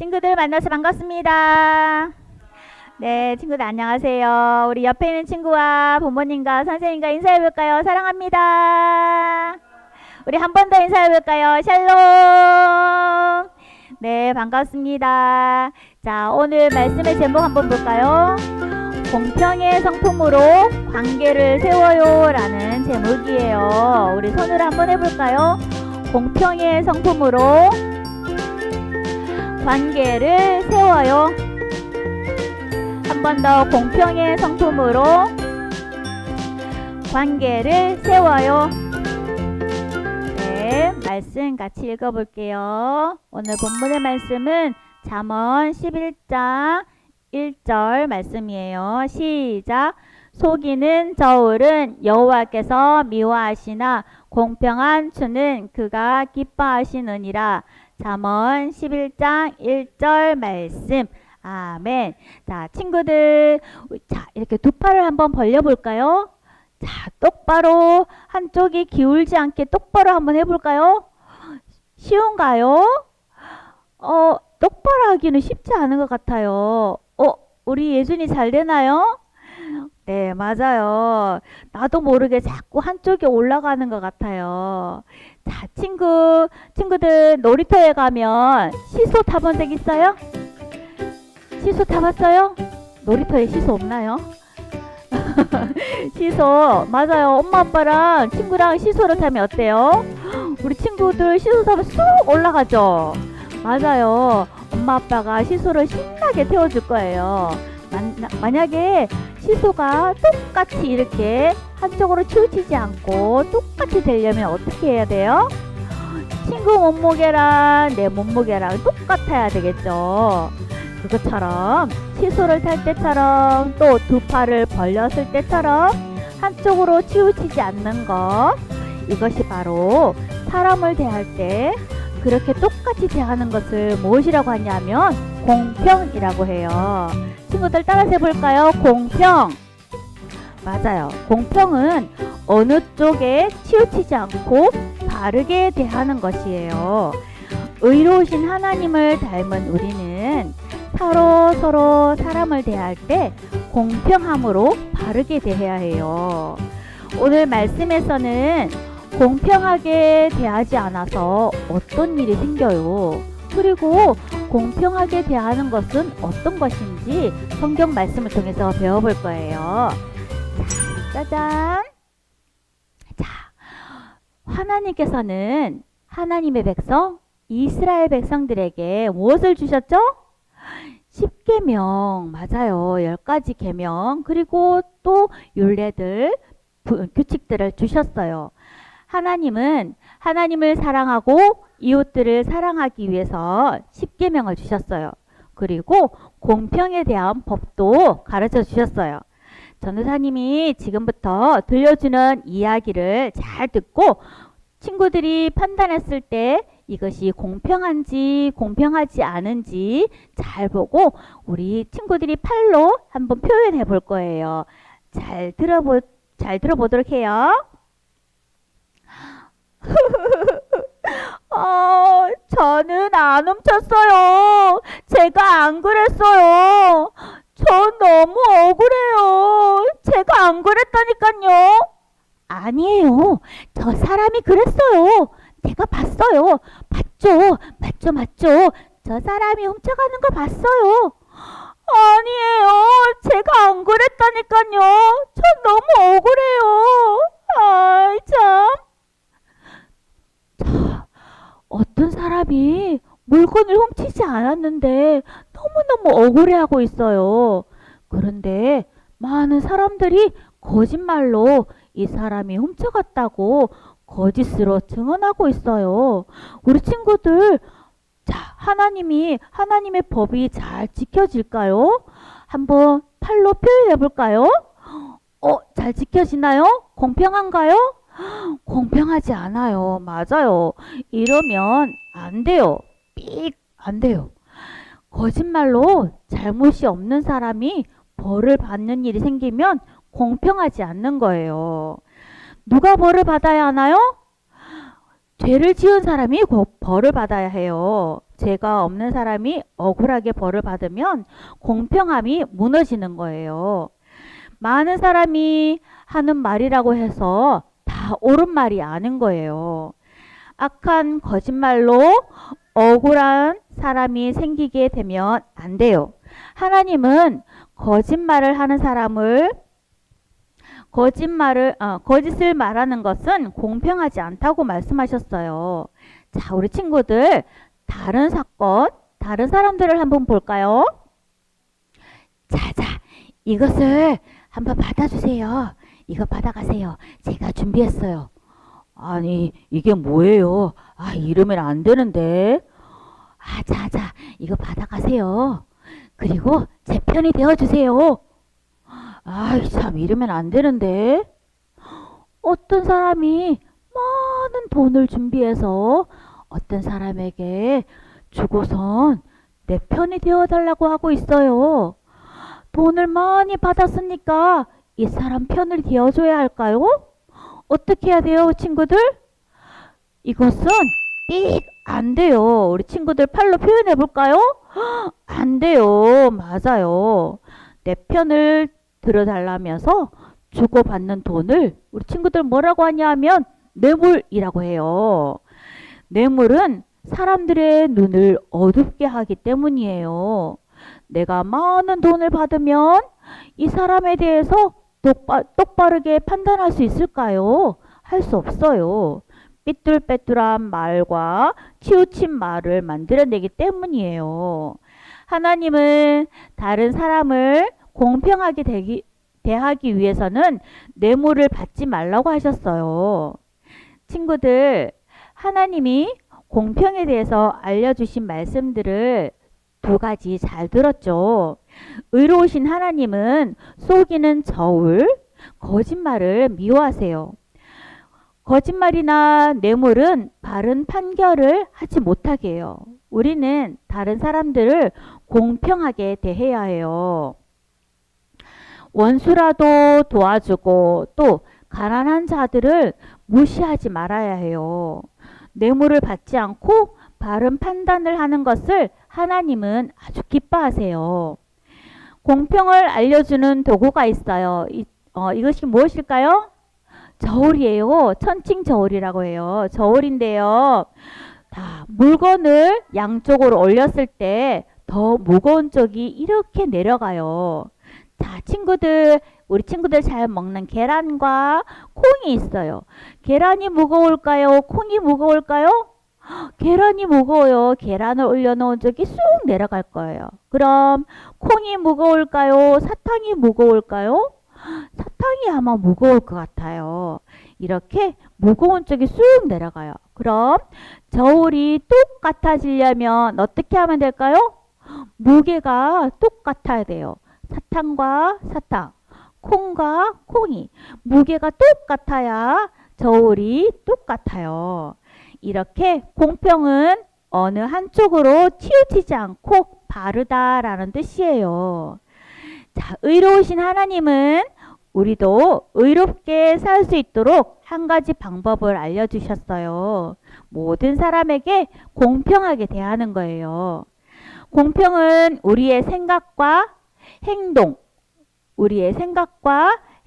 친구들 만나서 반갑습니다. 네, 친구들 안녕하세요. 우리 옆에 있는 친구와 부모님과 선생님과 인사해볼까요? 사랑합니다. 우리 한 번 더 인사해볼까요? 샬롬. 네, 반갑습니다. 자, 오늘 말씀의 제목 한번 볼까요? 공평의 성품으로 관계를 세워요 라는 제목이에요. 우리 손으로 한번 해볼까요? 공평의 성품으로 관계를 세워요. 한 번 더 공평의 성품으로 관계를 세워요. 네, 말씀 같이 읽어볼게요. 오늘 본문의 말씀은 잠언 11장 1절 말씀이에요. 시작. 속이는 저울은 여호와께서 미워하시나 공평한 추는 그가 기뻐하시느니라. 잠언 11장 1절 말씀. 아멘. 자, 친구들, 자, 이렇게 두 팔을 한번 벌려볼까요? 자, 똑바로 한쪽이 기울지 않게 똑바로 한번 해볼까요? 쉬운가요? 똑바로 하기는 쉽지 않은 것 같아요. 우리 예준이 잘 되나요? 네, 맞아요. 나도 모르게 자꾸 한쪽에 올라가는 것 같아요. 자, 친구들 놀이터에 가면 시소 타본 적 있어요? 시소 타봤어요? 놀이터에 시소 없나요? 시소, 맞아요. 엄마 아빠랑 친구랑 시소를 타면 어때요? 우리 친구들 시소 타면 쑥 올라가죠? 맞아요. 엄마 아빠가 시소를 신나게 태워줄 거예요. 만약에 시소가 똑같이 이렇게 한쪽으로 치우치지 않고 똑같이 되려면 어떻게 해야 돼요? 친구 몸무게랑 내 몸무게랑 똑같아야 되겠죠. 그것처럼 시소를 탈 때처럼 또 두 팔을 벌렸을 때처럼 한쪽으로 치우치지 않는 것, 이것이 바로 사람을 대할 때 그렇게 똑같이 대하는 것을 무엇이라고 하냐면 공평이라고 해요. 친구들 따라서 해볼까요? 공평. 맞아요. 공평은 어느 쪽에 치우치지 않고 바르게 대하는 것이에요. 의로우신 하나님을 닮은 우리는 서로 사람을 대할 때 공평함으로 바르게 대해야 해요. 오늘 말씀에서는 공평하게 대하지 않아서 어떤 일이 생겨요. 그리고 공평하게 대하는 것은 어떤 것인지 성경 말씀을 통해서 배워볼 거예요. 자, 짜잔. 자, 하나님께서는 하나님의 백성, 이스라엘 백성들에게 무엇을 주셨죠? 10계명, 맞아요. 10가지 계명, 그리고 또 율례들, 규칙들을 주셨어요. 하나님은 하나님을 사랑하고 이웃들을 사랑하기 위해서 10계명을 주셨어요. 그리고 공평에 대한 법도 가르쳐 주셨어요. 전도사님이 지금부터 들려주는 이야기를 잘 듣고 친구들이 판단했을 때 이것이 공평한지 공평하지 않은지 잘 보고 우리 친구들이 팔로 한번 표현해 볼 거예요. 잘 들어보도록 해요. 저는 안 훔쳤어요. 제가 안 그랬어요. 전 너무 억울해요. 제가 안 그랬다니까요. 아니에요. 저 사람이 그랬어요. 제가 봤어요. 맞죠. 저 사람이 훔쳐가는 거 봤어요. 아니에요. 제가 안 그랬다니까요. 전 너무 억울해요. 아이 참. 자, 어떤 사람이 물건을 훔치지 않았는데 너무너무 억울해하고 있어요. 그런데 많은 사람들이 거짓말로 이 사람이 훔쳐갔다고 거짓으로 증언하고 있어요. 우리 친구들, 자, 하나님의 법이 잘 지켜질까요? 한번 팔로 표현해 볼까요? 잘 지켜지나요? 공평한가요? 공평하지 않아요. 맞아요. 이러면 안 돼요. 안 돼요. 거짓말로 잘못이 없는 사람이 벌을 받는 일이 생기면 공평하지 않는 거예요. 누가 벌을 받아야 하나요? 죄를 지은 사람이 곧 벌을 받아야 해요. 죄가 없는 사람이 억울하게 벌을 받으면 공평함이 무너지는 거예요. 많은 사람이 하는 말이라고 해서 다 옳은 말이 아닌 거예요. 악한 거짓말로 억울한 사람이 생기게 되면 안 돼요. 하나님은 거짓말을 하는 사람을 거짓을 말하는 것은 공평하지 않다고 말씀하셨어요. 자, 우리 친구들 다른 사건, 다른 사람들을 한번 볼까요? 자, 이것을 한번 받아주세요. 이거 받아가세요. 제가 준비했어요. 아니, 이게 뭐예요? 아, 이러면 안 되는데. 아, 자, 이거 받아가세요. 그리고 제 편이 되어주세요. 아이, 참, 이러면 안 되는데. 어떤 사람이 많은 돈을 준비해서 어떤 사람에게 주고선 내 편이 되어달라고 하고 있어요. 돈을 많이 받았으니까 이 사람 편을 되어줘야 할까요? 어떻게 해야 돼요, 친구들? 이것은 안 돼요. 우리 친구들 팔로 표현해 볼까요? 안 돼요. 맞아요. 내 편을 들어달라면서 주고받는 돈을 우리 친구들 뭐라고 하냐 하면 뇌물이라고 해요. 뇌물은 사람들의 눈을 어둡게 하기 때문이에요. 내가 많은 돈을 받으면 이 사람에 대해서 똑바르게 판단할 수 있을까요? 할 수 없어요. 삐뚤빼뚤한 말과 치우친 말을 만들어내기 때문이에요. 하나님은 다른 사람을 공평하게 대하기 위해서는 뇌물을 받지 말라고 하셨어요. 친구들, 하나님이 공평에 대해서 알려주신 말씀들을 두 가지 잘 들었죠. 의로우신 하나님은 속이는 저울, 거짓말을 미워하세요. 거짓말이나 뇌물은 바른 판결을 하지 못하게 해요. 우리는 다른 사람들을 공평하게 대해야 해요. 원수라도 도와주고 또 가난한 자들을 무시하지 말아야 해요. 뇌물을 받지 않고 바른 판단을 하는 것을 하나님은 아주 기뻐하세요. 공평을 알려주는 도구가 있어요. 이것이 무엇일까요? 저울이에요. 천칭 저울이라고 해요. 저울인데요. 물건을 양쪽으로 올렸을 때 더 무거운 쪽이 이렇게 내려가요. 자, 우리 친구들 잘 먹는 계란과 콩이 있어요. 계란이 무거울까요? 콩이 무거울까요? 계란이 무거워요. 계란을 올려놓은 쪽이 쑥 내려갈 거예요. 그럼 콩이 무거울까요? 사탕이 무거울까요? 사탕이 아마 무거울 것 같아요. 이렇게 무거운 쪽이 쑥 내려가요. 그럼 저울이 똑같아지려면 어떻게 하면 될까요? 무게가 똑같아야 돼요. 사탕과 사탕, 콩과 콩이 무게가 똑같아야 저울이 똑같아요. 이렇게 공평은 어느 한쪽으로 치우치지 않고 바르다라는 뜻이에요. 자, 의로우신 하나님은 우리도 의롭게 살 수 있도록 한 가지 방법을 알려주셨어요. 모든 사람에게 공평하게 대하는 거예요. 공평은 우리의 생각과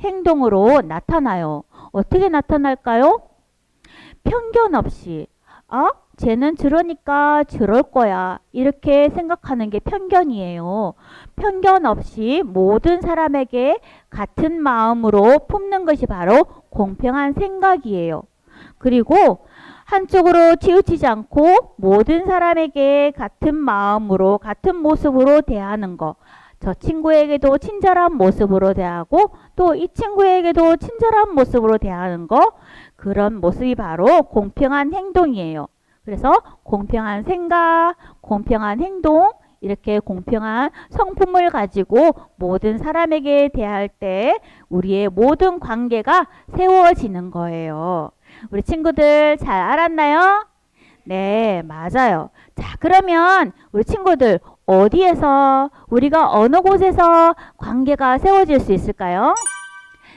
행동으로 나타나요. 어떻게 나타날까요? 편견 없이 쟤는 저러니까 저럴 거야 이렇게 생각하는 게 편견이에요. 편견 없이 모든 사람에게 같은 마음으로 품는 것이 바로 공평한 생각이에요. 그리고 한쪽으로 치우치지 않고 모든 사람에게 같은 마음으로 같은 모습으로 대하는 것. 저 친구에게도 친절한 모습으로 대하고 또 이 친구에게도 친절한 모습으로 대하는 거. 그런 모습이 바로 공평한 행동이에요. 그래서 공평한 생각, 공평한 행동, 이렇게 공평한 성품을 가지고 모든 사람에게 대할 때 우리의 모든 관계가 세워지는 거예요. 우리 친구들 잘 알았나요? 네, 맞아요. 자, 그러면 우리 친구들 우리가 어느 곳에서 관계가 세워질 수 있을까요?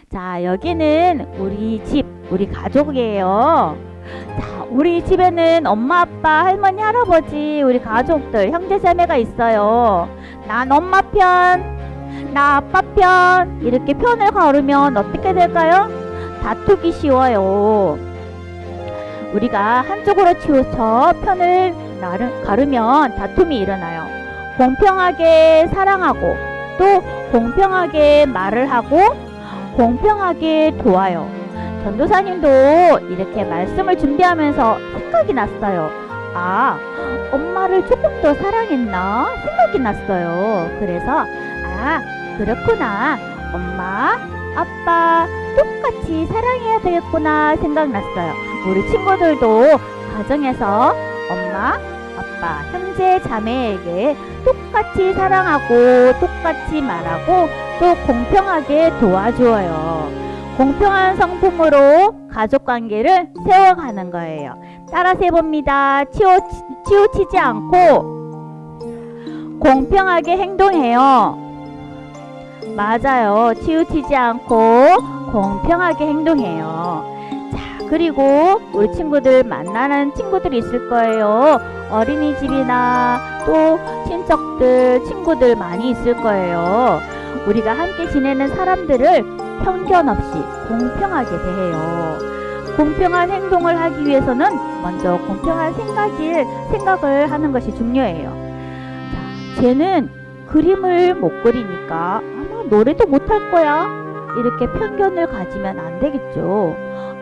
자, 여기는 우리 집, 우리 가족이에요. 자, 우리 집에는 엄마, 아빠, 할머니, 할아버지, 우리 가족들, 형제자매가 있어요. 난 엄마 편, 나 아빠 편, 이렇게 편을 가르면 어떻게 될까요? 다투기 쉬워요. 우리가 한쪽으로 치우쳐 편을 가르면 다툼이 일어나요. 공평하게 사랑하고 또 공평하게 말을 하고 공평하게 도와요. 전도사님도 이렇게 말씀을 준비하면서 생각이 났어요. 아, 엄마를 조금 더 사랑했나 생각이 났어요. 그래서 그렇구나. 엄마, 아빠 똑같이 사랑해야 되겠구나 생각났어요. 우리 친구들도 가정에서 엄마, 아빠, 형제, 자매에게 똑같이 사랑하고 똑같이 말하고 또 공평하게 도와주어요. 공평한 성품으로 가족관계를 세워가는 거예요. 따라서 해봅니다. 치우치지 않고 공평하게 행동해요. 맞아요. 치우치지 않고 공평하게 행동해요. 자, 그리고 우리 친구들 만나는 친구들이 있을 거예요. 어린이집이나 또 친척들, 친구들 많이 있을 거예요. 우리가 함께 지내는 사람들을 편견 없이 공평하게 대해요. 공평한 행동을 하기 위해서는 먼저 공평한 생각을 하는 것이 중요해요. 자, 쟤는 그림을 못 그리니까 아마 노래도 못할 거야. 이렇게 편견을 가지면 안 되겠죠.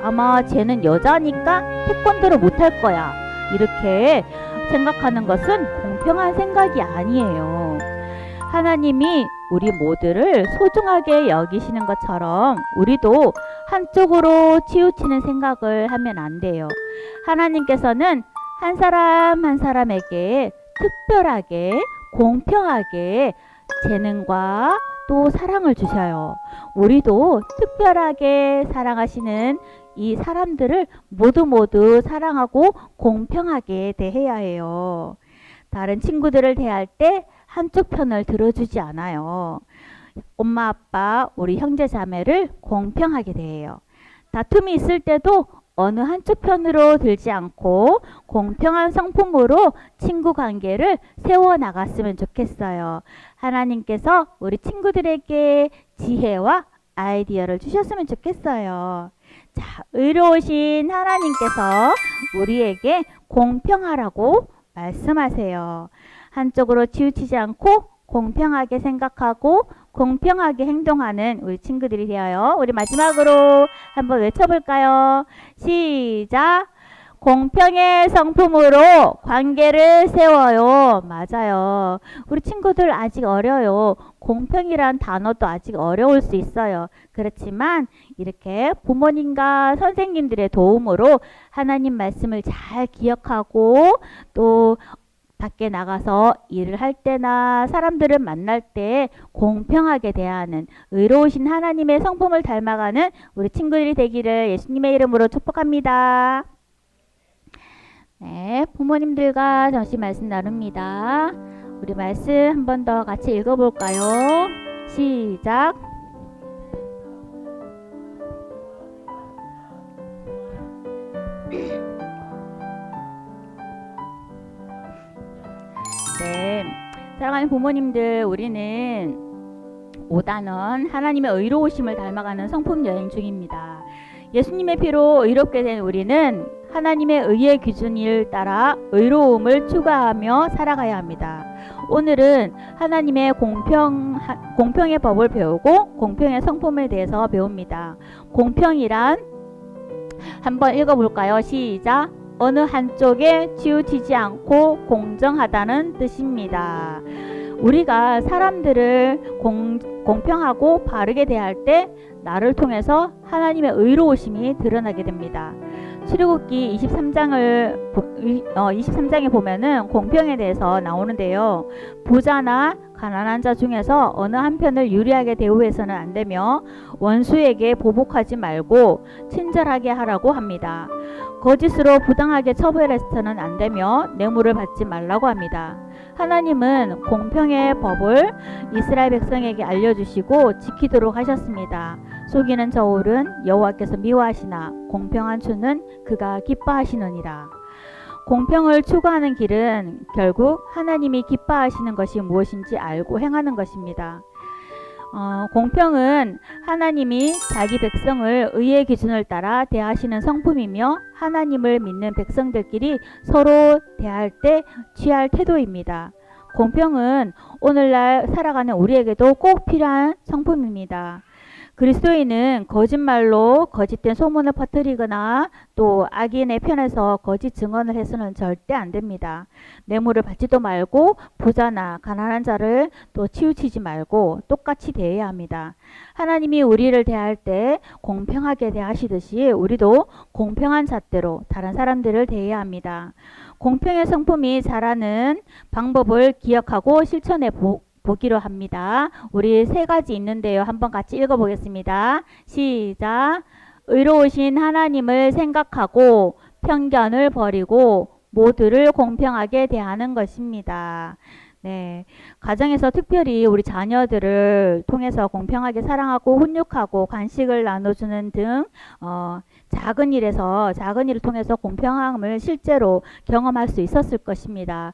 아마 쟤는 여자니까 태권도를 못할 거야. 이렇게 생각하는 것은 공평한 생각이 아니에요. 하나님이 우리 모두를 소중하게 여기시는 것처럼 우리도 한쪽으로 치우치는 생각을 하면 안 돼요. 하나님께서는 한 사람 한 사람에게 특별하게 공평하게 재능과 또 사랑을 주셔요. 우리도 특별하게 사랑하시는 이 사람들을 모두 사랑하고 공평하게 대해야 해요. 다른 친구들을 대할 때 한쪽 편을 들어주지 않아요. 엄마, 아빠, 우리 형제, 자매를 공평하게 대해요. 다툼이 있을 때도 어느 한쪽 편으로 들지 않고 공평한 성품으로 친구 관계를 세워나갔으면 좋겠어요. 하나님께서 우리 친구들에게 지혜와 아이디어를 주셨으면 좋겠어요. 자, 의로우신 하나님께서 우리에게 공평하라고 말씀하세요. 한쪽으로 치우치지 않고 공평하게 생각하고 공평하게 행동하는 우리 친구들이 되어요. 우리 마지막으로 한번 외쳐볼까요? 시작! 공평의 성품으로 관계를 세워요. 맞아요. 우리 친구들 아직 어려요. 공평이란 단어도 아직 어려울 수 있어요. 그렇지만 이렇게 부모님과 선생님들의 도움으로 하나님 말씀을 잘 기억하고 또 밖에 나가서 일을 할 때나 사람들을 만날 때 공평하게 대하는 의로우신 하나님의 성품을 닮아가는 우리 친구들이 되기를 예수님의 이름으로 축복합니다. 네, 부모님들과 잠시 말씀 나눕니다. 우리 말씀 한 번 더 같이 읽어볼까요? 시작! 네, 사랑하는 부모님들, 우리는 5단원 하나님의 의로우심을 닮아가는 성품 여행 중입니다. 예수님의 피로 의롭게 된 우리는 하나님의 의의 기준을 따라 의로움을 추구하며 살아가야 합니다. 오늘은 하나님의 공평의 법을 배우고 공평의 성품에 대해서 배웁니다. 공평이란 한번 읽어볼까요? 시작! 어느 한쪽에 치우치지 않고 공정하다는 뜻입니다. 우리가 사람들을 공평하고 바르게 대할 때 나를 통해서 하나님의 의로우심이 드러나게 됩니다. 출애굽기 23장에 보면은 공평에 대해서 나오는데요. 부자나 가난한 자 중에서 어느 한편을 유리하게 대우해서는 안 되며 원수에게 보복하지 말고 친절하게 하라고 합니다. 거짓으로 부당하게 처벌해서는 안 되며 뇌물을 받지 말라고 합니다. 하나님은 공평의 법을 이스라엘 백성에게 알려주시고 지키도록 하셨습니다. 속이는 저울은 여호와께서 미워하시나 공평한 추는 그가 기뻐하시느니라. 공평을 추구하는 길은 결국 하나님이 기뻐하시는 것이 무엇인지 알고 행하는 것입니다. 공평은 하나님이 자기 백성을 의의 기준을 따라 대하시는 성품이며 하나님을 믿는 백성들끼리 서로 대할 때 취할 태도입니다. 공평은 오늘날 살아가는 우리에게도 꼭 필요한 성품입니다. 그리스도인은 거짓말로 거짓된 소문을 퍼뜨리거나 또 악인의 편에서 거짓 증언을 해서는 절대 안 됩니다. 뇌물을 받지도 말고 부자나 가난한 자를 또 치우치지 말고 똑같이 대해야 합니다. 하나님이 우리를 대할 때 공평하게 대하시듯이 우리도 공평한 잣대로 다른 사람들을 대해야 합니다. 공평의 성품이 자라는 방법을 기억하고 실천해 보기로 합니다. 우리 세 가지 있는데요. 한번 같이 읽어보겠습니다. 시작. 의로우신 하나님을 생각하고 편견을 버리고 모두를 공평하게 대하는 것입니다. 네, 가정에서 특별히 우리 자녀들을 통해서 공평하게 사랑하고 훈육하고 간식을 나눠주는 등 작은 일을 통해서 공평함을 실제로 경험할 수 있었을 것입니다.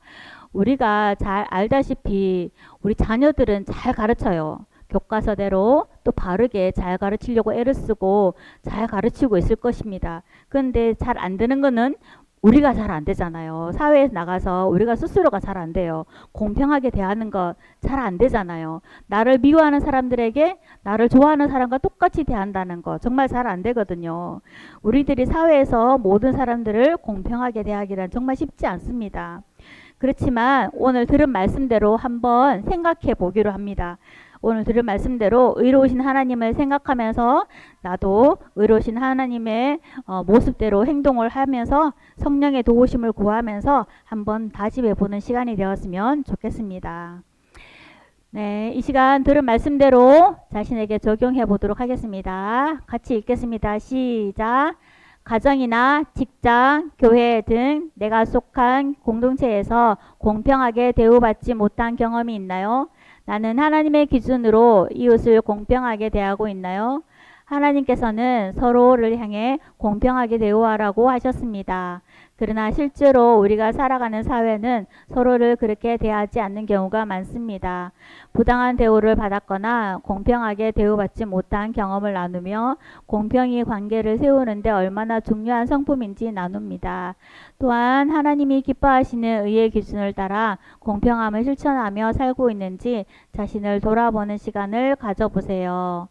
우리가 잘 알다시피 우리 자녀들은 잘 가르쳐요. 교과서대로 또 바르게 잘 가르치려고 애를 쓰고 잘 가르치고 있을 것입니다. 그런데 잘 안 되는 거는 우리가 잘 안 되잖아요. 사회에 나가서 우리가 스스로가 잘 안 돼요. 공평하게 대하는 거 잘 안 되잖아요. 나를 미워하는 사람들에게 나를 좋아하는 사람과 똑같이 대한다는 거 정말 잘 안 되거든요. 우리들이 사회에서 모든 사람들을 공평하게 대하기란 정말 쉽지 않습니다. 그렇지만 오늘 들은 말씀대로 한번 생각해 보기로 합니다. 오늘 들은 말씀대로 의로우신 하나님을 생각하면서 나도 의로우신 하나님의 모습대로 행동을 하면서 성령의 도우심을 구하면서 한번 다짐해 보는 시간이 되었으면 좋겠습니다. 네, 이 시간 들은 말씀대로 자신에게 적용해 보도록 하겠습니다. 같이 읽겠습니다. 시작. 가정이나 직장, 교회 등 내가 속한 공동체에서 공평하게 대우받지 못한 경험이 있나요? 나는 하나님의 기준으로 이웃을 공평하게 대하고 있나요? 하나님께서는 서로를 향해 공평하게 대우하라고 하셨습니다. 그러나 실제로 우리가 살아가는 사회는 서로를 그렇게 대하지 않는 경우가 많습니다. 부당한 대우를 받았거나 공평하게 대우받지 못한 경험을 나누며 공평히 관계를 세우는데 얼마나 중요한 성품인지 나눕니다. 또한 하나님이 기뻐하시는 의의 기준을 따라 공평함을 실천하며 살고 있는지 자신을 돌아보는 시간을 가져보세요.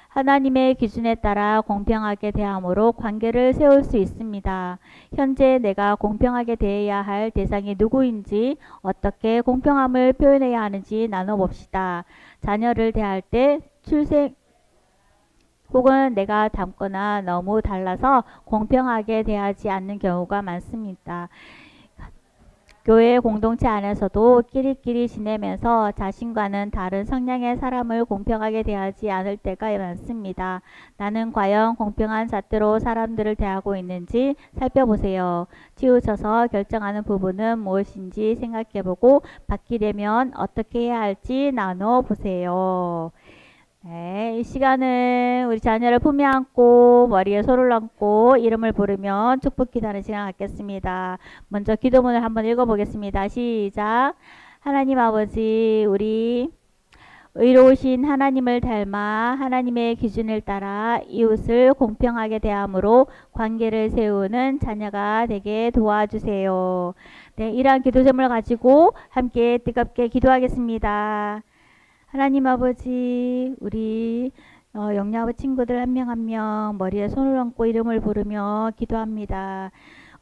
하나님의 기준에 따라 공평하게 대함으로 관계를 세울 수 있습니다. 현재 내가 공평하게 대해야 할 대상이 누구인지 어떻게 공평함을 표현해야 하는지 나눠봅시다. 자녀를 대할 때 출생 혹은 내가 닮거나 너무 달라서 공평하게 대하지 않는 경우가 많습니다. 교회 공동체 안에서도 끼리끼리 지내면서 자신과는 다른 성향의 사람을 공평하게 대하지 않을 때가 많습니다. 나는 과연 공평한 잣대로 사람들을 대하고 있는지 살펴보세요. 치우쳐서 결정하는 부분은 무엇인지 생각해보고 바뀌려면 어떻게 해야 할지 나눠보세요. 네, 이 시간은 우리 자녀를 품에 안고 머리에 손을 얹고 이름을 부르며 축복 기도하는 시간 갖겠습니다. 먼저 기도문을 한번 읽어보겠습니다. 시작. 하나님 아버지, 우리 의로우신 하나님을 닮아 하나님의 기준을 따라 이웃을 공평하게 대함으로 관계를 세우는 자녀가 되게 도와주세요. 네, 이러한 기도 제목을 가지고 함께 뜨겁게 기도하겠습니다. 하나님 아버지, 우리 영야부 친구들 한 명 한 명 머리에 손을 얹고 이름을 부르며 기도합니다.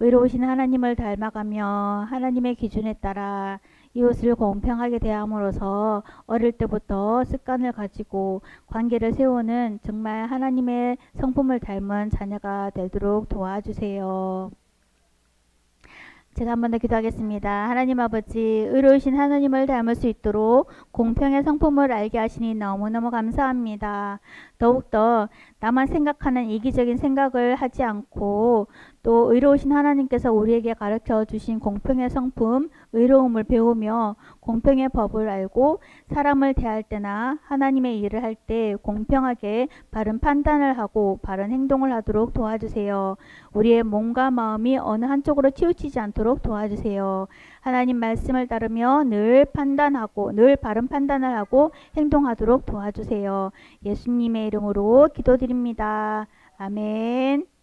의로우신 하나님을 닮아가며 하나님의 기준에 따라 이웃을 공평하게 대함으로써 어릴 때부터 습관을 가지고 관계를 세우는 정말 하나님의 성품을 닮은 자녀가 되도록 도와주세요. 제가 한 번 더 기도하겠습니다. 하나님 아버지, 의로우신 하나님을 닮을 수 있도록 공평의 성품을 알게 하시니 너무너무 감사합니다. 더욱더 나만 생각하는 이기적인 생각을 하지 않고 또 의로우신 하나님께서 우리에게 가르쳐 주신 공평의 성품, 의로움을 배우며 공평의 법을 알고 사람을 대할 때나 하나님의 일을 할 때 공평하게 바른 판단을 하고 바른 행동을 하도록 도와주세요. 우리의 몸과 마음이 어느 한쪽으로 치우치지 않도록 도와주세요. 하나님 말씀을 따르며 늘 판단하고 늘 바른 판단을 하고 행동하도록 도와주세요. 예수님의 이름으로 기도드립니다. 아멘.